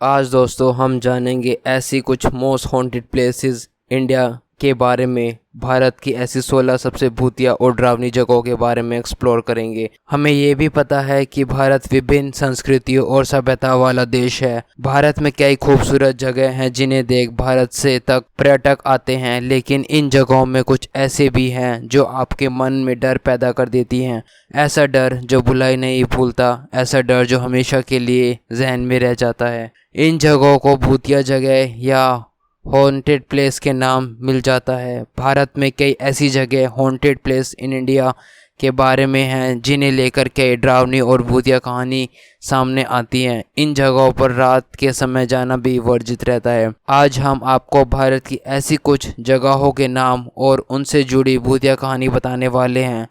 आज दोस्तों हम जानेंगे ऐसी कुछ मोस्ट हॉन्टेड प्लेसेस इंडिया के बारे में। भारत की ऐसी 16 सबसे भूतिया और डरावनी जगहों के बारे में एक्सप्लोर करेंगे। हमें ये भी पता है कि भारत विभिन्न संस्कृतियों और सभ्यता वाला देश है। भारत में कई खूबसूरत जगह हैं जिन्हें देख भारत से तक पर्यटक आते हैं, लेकिन इन जगहों में कुछ ऐसे भी हैं जो आपके मन में डर पैदा कर देती हैं। ऐसा डर जो भुलाई नहीं भूलता, ऐसा डर जो हमेशा के लिए जहन में रह जाता है। इन जगहों को भूतिया जगह या हॉन्टेड प्लेस के नाम मिल जाता है। भारत में कई ऐसी जगह हॉन्टेड प्लेस इन इंडिया के बारे में हैं जिन्हें लेकर कई डरावनी और भूतिया कहानी सामने आती हैं। इन जगहों पर रात के समय जाना भी वर्जित रहता है। आज हम आपको भारत की ऐसी कुछ जगहों के नाम और उनसे जुड़ी भूतिया कहानी बताने वाले हैं।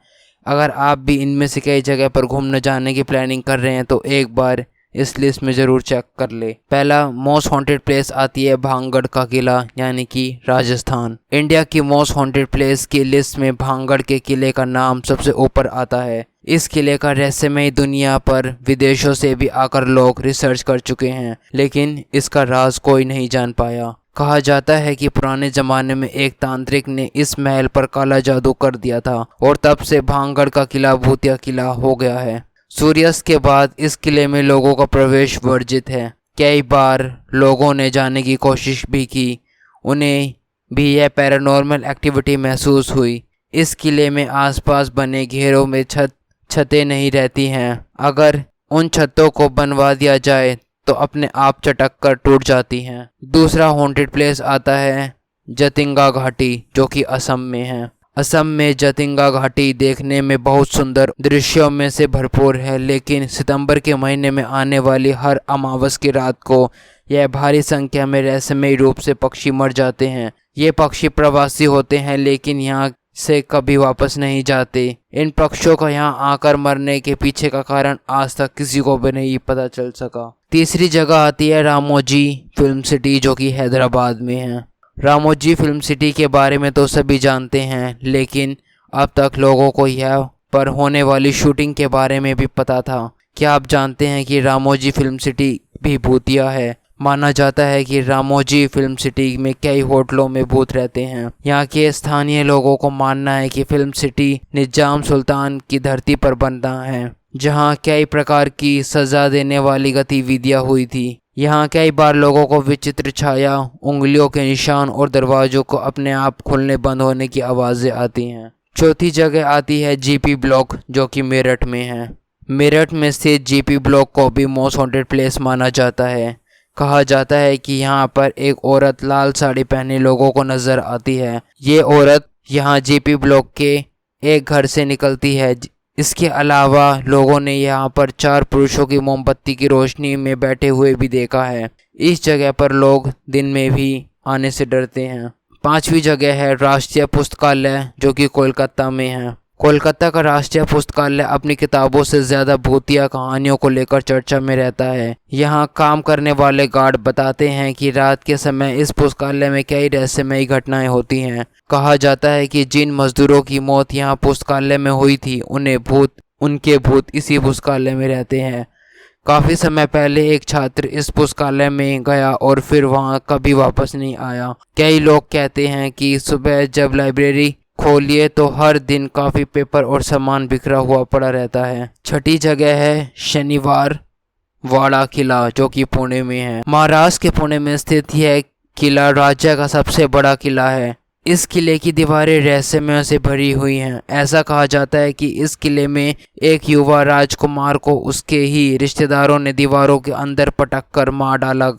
अगर आप भी इनमें से कई जगह पर घूमने जाने की प्लानिंग कर रहे हैं तो एक बार इस लिस्ट में ज़रूर चेक कर ले। पहला मोस्ट हॉन्टेड प्लेस आती है भांगगढ़ का किला, यानी कि राजस्थान। इंडिया की मोस्ट हॉन्टेड प्लेस की लिस्ट में भांगगढ़ के किले का नाम सबसे ऊपर आता है। इस किले का रहस्यमय दुनिया पर विदेशों से भी आकर लोग रिसर्च कर चुके हैं, लेकिन इसका राज कोई नहीं जान पाया। कहा जाता है कि पुराने जमाने में एक तांत्रिक ने इस महल पर काला जादू कर दिया था और तब से भांगगढ़ का किला भूतिया किला हो गया है। सूर्यास्त के बाद इस किले में लोगों का प्रवेश वर्जित है। कई बार लोगों ने जाने की कोशिश भी की, उन्हें भी यह पैरानॉर्मल एक्टिविटी महसूस हुई। इस किले में आसपास बने घेरों में छतें नहीं रहती हैं। अगर उन छतों को बनवा दिया जाए तो अपने आप चटक कर टूट जाती हैं। दूसरा हॉन्टेड प्लेस आता है जतिंगा घाटी, जो कि असम में है। असम में जतिंगा घाटी देखने में बहुत सुंदर दृश्यों में से भरपूर है, लेकिन सितंबर के महीने में आने वाली हर अमावस की रात को यह भारी संख्या में रहस्यमय रूप से पक्षी मर जाते हैं। ये पक्षी प्रवासी होते हैं, लेकिन यहाँ से कभी वापस नहीं जाते। इन पक्षियों का यहाँ आकर मरने के पीछे का कारण आज तक किसी को भी नहीं पता चल सका। तीसरी जगह आती है रामोजी फिल्म सिटी, जो कि हैदराबाद में है। रामोजी फिल्म सिटी के बारे में तो सभी जानते हैं, लेकिन अब तक लोगों को यह पर होने वाली शूटिंग के बारे में भी पता था। क्या आप जानते हैं कि रामोजी फिल्म सिटी भी भूतिया है? माना जाता है कि रामोजी फिल्म सिटी में कई होटलों में भूत रहते हैं। यहाँ के स्थानीय लोगों को मानना है कि फिल्म सिटी निजाम सुल्तान की धरती पर बना है, जहाँ कई प्रकार की सजा देने वाली गतिविधियाँ हुई थी। यहाँ कई बार लोगों को विचित्र छाया, उंगलियों के निशान और दरवाजों को अपने आप खुलने बंद होने की आवाज़ें आती हैं। चौथी जगह आती है जीपी ब्लॉक, जो कि मेरठ में है। मेरठ में स्थित जीपी ब्लॉक को भी मोस्ट हॉन्टेड प्लेस माना जाता है। कहा जाता है कि यहाँ पर एक औरत लाल साड़ी पहने लोगों को नजर आती है। ये औरत यहाँ जीपी ब्लॉक के एक घर से निकलती है। इसके अलावा लोगों ने यहाँ पर 4 पुरुषों की मोमबत्ती की रोशनी में बैठे हुए भी देखा है। इस जगह पर लोग दिन में भी आने से डरते हैं। 5वीं जगह है राष्ट्रीय पुस्तकालय, जो कि कोलकाता में है। कोलकाता का राष्ट्रीय पुस्तकालय अपनी किताबों से ज़्यादा भूतिया कहानियों को लेकर चर्चा में रहता है। यहाँ काम करने वाले गार्ड बताते हैं कि रात के समय इस पुस्तकालय में कई रहस्यमयी घटनाएं होती हैं। कहा जाता है कि जिन मजदूरों की मौत यहाँ पुस्तकालय में हुई थी, उनके भूत इसी पुस्तकालय में रहते हैं। काफ़ी समय पहले एक छात्र इस पुस्तकालय में गया और फिर वहाँ कभी वापस नहीं आया। कई लोग कहते हैं कि सुबह जब लाइब्रेरी खोलिए तो हर दिन काफ़ी पेपर और सामान बिखरा हुआ पड़ा रहता है। छठी जगह है शनिवार वाड़ा किला, जो कि पुणे में है। महाराष्ट्र के पुणे में स्थित यह किला राज्य का सबसे बड़ा किला है। इस किले की दीवारें रहस्यमय से भरी हुई हैं। ऐसा कहा जाता है कि इस किले में एक युवा राजकुमार को उसके ही रिश्तेदारों ने दीवारों के अंदर पटक कर मार डाला।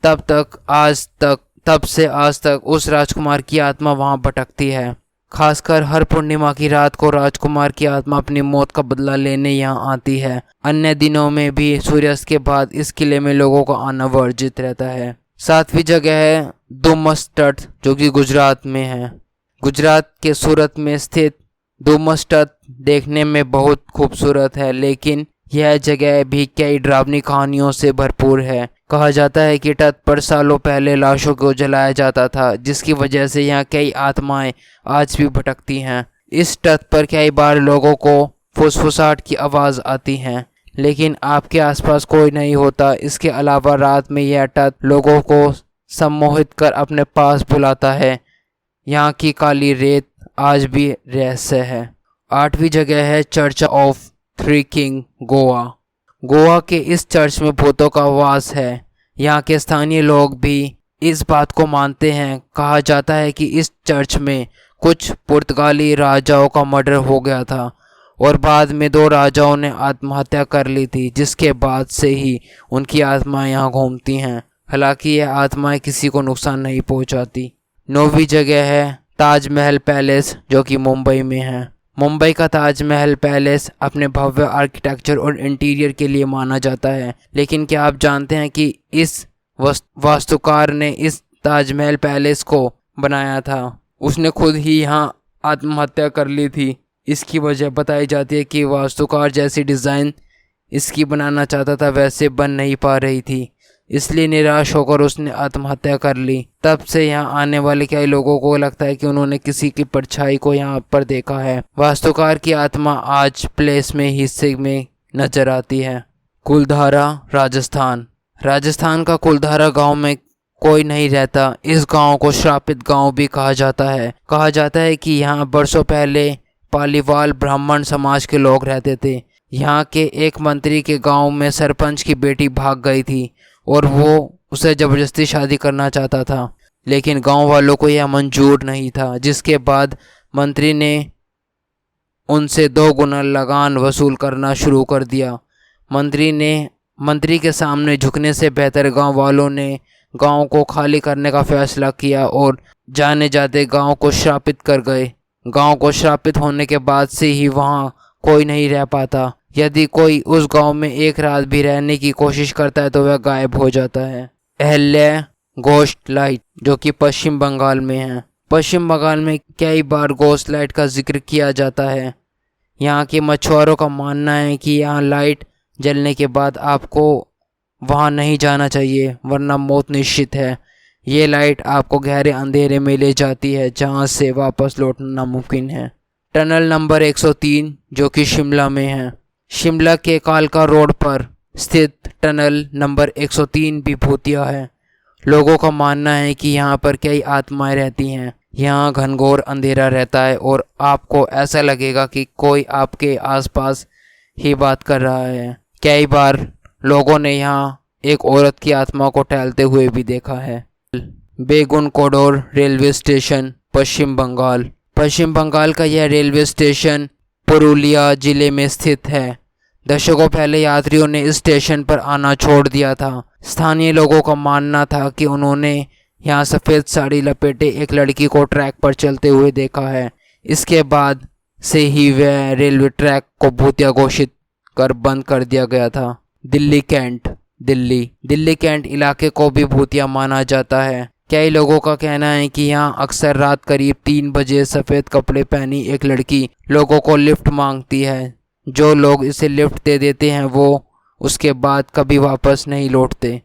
तब से आज तक उस राजकुमार की आत्मा वहां भटकती है। खासकर हर पूर्णिमा की रात को राजकुमार की आत्मा अपनी मौत का बदला लेने यहाँ आती है। अन्य दिनों में भी सूर्यास्त के बाद इस किले में लोगों का आना वर्जित रहता है। 7वीं जगह है डुमस तट, जो कि गुजरात में है। गुजरात के सूरत में स्थित डुमस तट देखने में बहुत खूबसूरत है, लेकिन यह जगह भी कई डरावनी कहानियों से भरपूर है। कहा जाता है कि तट पर सालों पहले लाशों को जलाया जाता था, जिसकी वजह से यहाँ कई आत्माएं आज भी भटकती हैं। इस तट पर कई बार लोगों को फुसफुसाहट की आवाज़ आती हैं, लेकिन आपके आसपास कोई नहीं होता। इसके अलावा रात में यह तट लोगों को सम्मोहित कर अपने पास बुलाता है। यहाँ की काली रेत आज भी रहस्य है। 8वीं जगह है church of three king, Goa. Goa के इस चर्च में भूतों का वास है। यहाँ के स्थानीय लोग भी इस बात को मानते हैं। कहा जाता है कि इस चर्च में कुछ पुर्तगाली राजाओं का मर्डर हो गया था और बाद में 2 राजाओं ने आत्महत्या कर ली थी, जिसके बाद से ही उनकी आत्माएं यहाँ घूमती हैं। हालांकि यह आत्माएं किसी को नुकसान नहीं पहुंचाती। 9वीं जगह है ताजमहल पैलेस, जो कि मुंबई में है। मुंबई का ताजमहल पैलेस अपने भव्य आर्किटेक्चर और इंटीरियर के लिए माना जाता है। लेकिन क्या आप जानते हैं कि इस वास्तुकार ने इस ताजमहल पैलेस को बनाया था? उसने खुद ही यहाँ आत्महत्या कर ली थी। इसकी वजह बताई जाती है कि वास्तुकार जैसी डिज़ाइन इसकी बनाना चाहता था वैसे बन नहीं पा रही थी, इसलिए निराश होकर उसने आत्महत्या कर ली। तब से यहाँ आने वाले कई लोगों को लगता है कि उन्होंने किसी की परछाई को यहाँ पर देखा है। वास्तुकार की आत्मा आज प्लेस में हिस्से में नजर आती है। कुलधारा, राजस्थान। राजस्थान का कुलधारा गांव में कोई नहीं रहता। इस गांव को श्रापित गांव भी कहा जाता है। कहा जाता है कि यहाँ बरसों पहले पालीवाल ब्राह्मण समाज के लोग रहते थे। यहाँ के एक मंत्री के गांव में सरपंच की बेटी भाग गई थी और वो उसे ज़बरदस्ती शादी करना चाहता था, लेकिन गांव वालों को यह मंजूर नहीं था। जिसके बाद मंत्री ने उनसे 2 गुना लगान वसूल करना शुरू कर दिया। मंत्री के सामने झुकने से बेहतर गांव वालों ने गांव को खाली करने का फैसला किया और जाने जाते गांव को श्रापित कर गए। गांव को श्रापित होने के बाद से ही वहां कोई नहीं रह पाता। यदि कोई उस गांव में एक रात भी रहने की कोशिश करता है तो वह गायब हो जाता है। अहल्या घोस्ट लाइट, जो कि पश्चिम बंगाल में है। पश्चिम बंगाल में कई बार घोस्ट लाइट का जिक्र किया जाता है। यहाँ के मछुआरों का मानना है कि यहाँ लाइट जलने के बाद आपको वहाँ नहीं जाना चाहिए, वरना मौत निश्चित है। ये लाइट आपको गहरे अंधेरे में ले जाती है, जहाँ से वापस लौटना नामुमकिन है। टनल नंबर 103, जो कि शिमला में है। शिमला के कालका रोड पर स्थित टनल नंबर 103 भी भूतिया है। लोगों का मानना है कि यहाँ पर कई आत्माएं रहती हैं। यहाँ घनघोर अंधेरा रहता है और आपको ऐसा लगेगा कि कोई आपके आसपास ही बात कर रहा है। कई बार लोगों ने यहाँ एक औरत की आत्मा को टहलते हुए भी देखा है। बेगुन कोडोर रेलवे स्टेशन, पश्चिम बंगाल। पश्चिम बंगाल का यह रेलवे स्टेशन पुरुलिया जिले में स्थित है। दशकों पहले यात्रियों ने इस स्टेशन पर आना छोड़ दिया था। स्थानीय लोगों का मानना था कि उन्होंने यहाँ सफ़ेद साड़ी लपेटे एक लड़की को ट्रैक पर चलते हुए देखा है। इसके बाद से ही वह रेलवे ट्रैक को भूतिया घोषित कर बंद कर दिया गया था। दिल्ली कैंट, दिल्ली कैंट इलाके को भी भूतिया माना जाता है। कई लोगों का कहना है कि यहाँ अक्सर रात करीब 3 बजे सफ़ेद कपड़े पहनी एक लड़की लोगों को लिफ्ट मांगती है। जो लोग इसे लिफ्ट दे देते हैं वो उसके बाद कभी वापस नहीं लौटते।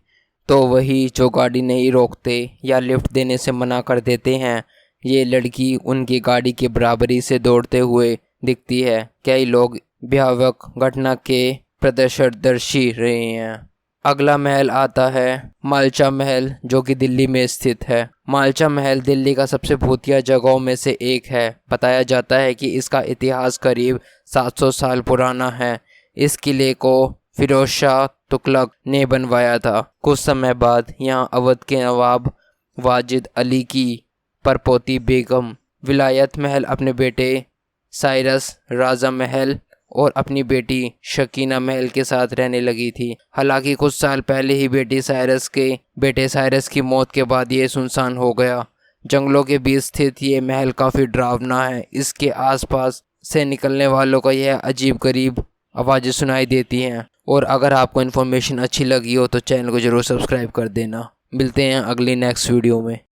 तो वही जो गाड़ी नहीं रोकते या लिफ्ट देने से मना कर देते हैं, ये लड़की उनकी गाड़ी की बराबरी से दौड़ते हुए दिखती है। कई लोग भयावह घटना के प्रदर्शनदर्शी रहे हैं। अगला महल आता है मालचा महल, जो कि दिल्ली में स्थित है। मालचा महल दिल्ली का सबसे भूतिया जगहों में से एक है। बताया जाता है कि इसका इतिहास करीब 700 साल पुराना है। इस किले को फिरोज शाह तुगलक ने बनवाया था। कुछ समय बाद यहाँ अवध के नवाब वाजिद अली की परपोती बेगम विलायत महल अपने बेटे साइरस राजा महल और अपनी बेटी शकीना महल के साथ रहने लगी थी। हालांकि कुछ साल पहले ही बेटे साइरस की मौत के बाद ये सुनसान हो गया। जंगलों के बीच स्थित ये महल काफ़ी डरावना है। इसके आसपास से निकलने वालों का यह अजीब गरीब आवाज़ें सुनाई देती हैं। और अगर आपको इन्फॉर्मेशन अच्छी लगी हो तो चैनल को ज़रूर सब्सक्राइब कर देना। मिलते हैं अगली नेक्स्ट वीडियो में।